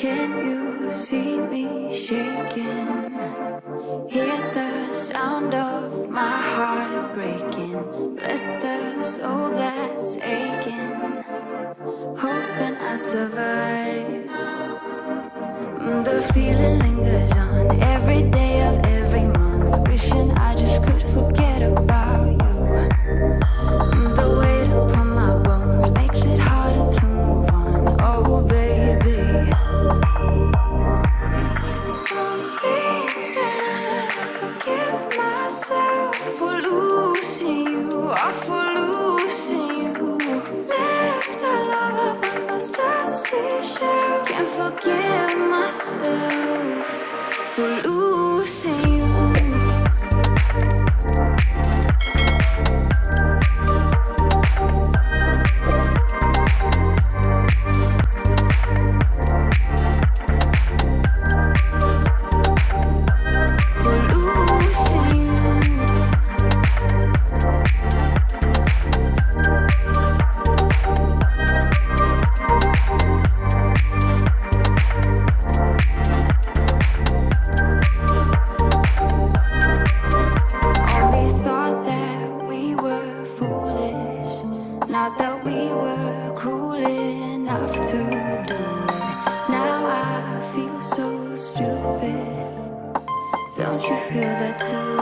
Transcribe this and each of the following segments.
Can you see me shaking? Hear the sound of my heart breaking. Bless the soul that's aching, hoping I survive. The feeling lingers on every day of every month, wishing I just could forget about you. The weight upon my bones makes it harder to move on. Oh baby, don't think that I'll ever forgive myself for losing you, or for losing you. Left our love up on those dusty shelves. Can't forgive myself for losing you. Not that we were cruel enough to do it. Now I feel so stupid. Don't you feel that too?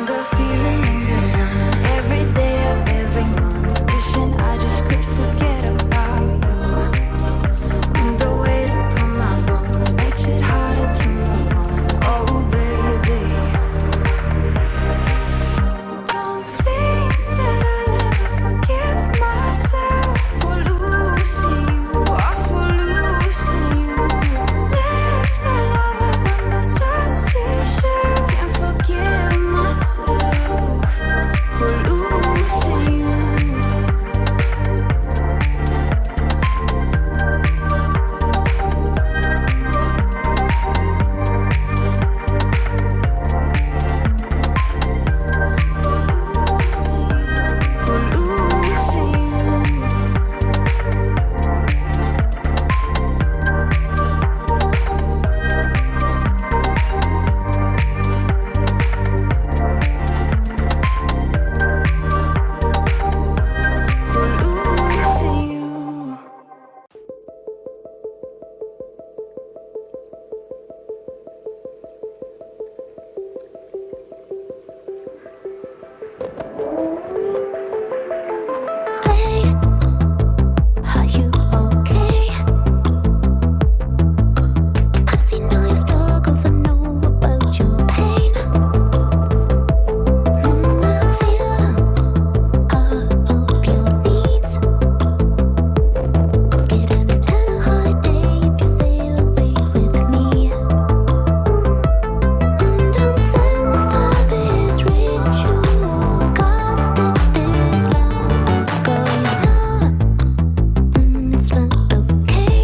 The feeling lingers on every day of every month, wishing I just could forget about you. The weight upon my bones makes it harder to move on. Oh baby, don't think that I'll ever forgive myself for losing you, or for losing you. Left our love up on those dusty shelves. Can't forgive myself for losing you. For losing you. For losing you. Hey, are you okay? I've seen all your struggles, I know about your pain. I feel all of your needs. Get an eternal holiday if you sail away with me. Don't sense all this ritual carved in this long ago. It's not okay.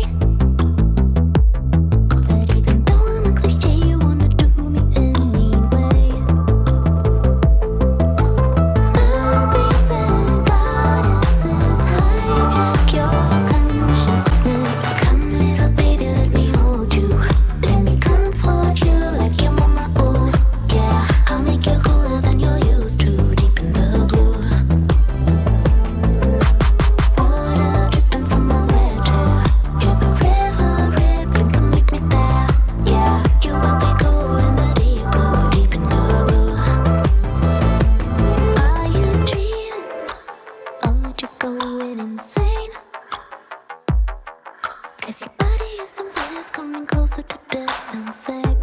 But even though I'm a cliche, you wanna do me anyway. Mermaids and goddesses hijack your consciousness. Come, little baby, let me hold you. Let me comfort you like your mama. Oh yeah, I'll make you cooler than you're used to. Deep in the blue, water dripping from my wet hair. Hear the river rippling, come meet me there. Yeah, you and me go in the deep blue, deep in the blue. Are you dreaming or just going insane? 'Cause your body is a mess, coming closer to death insane.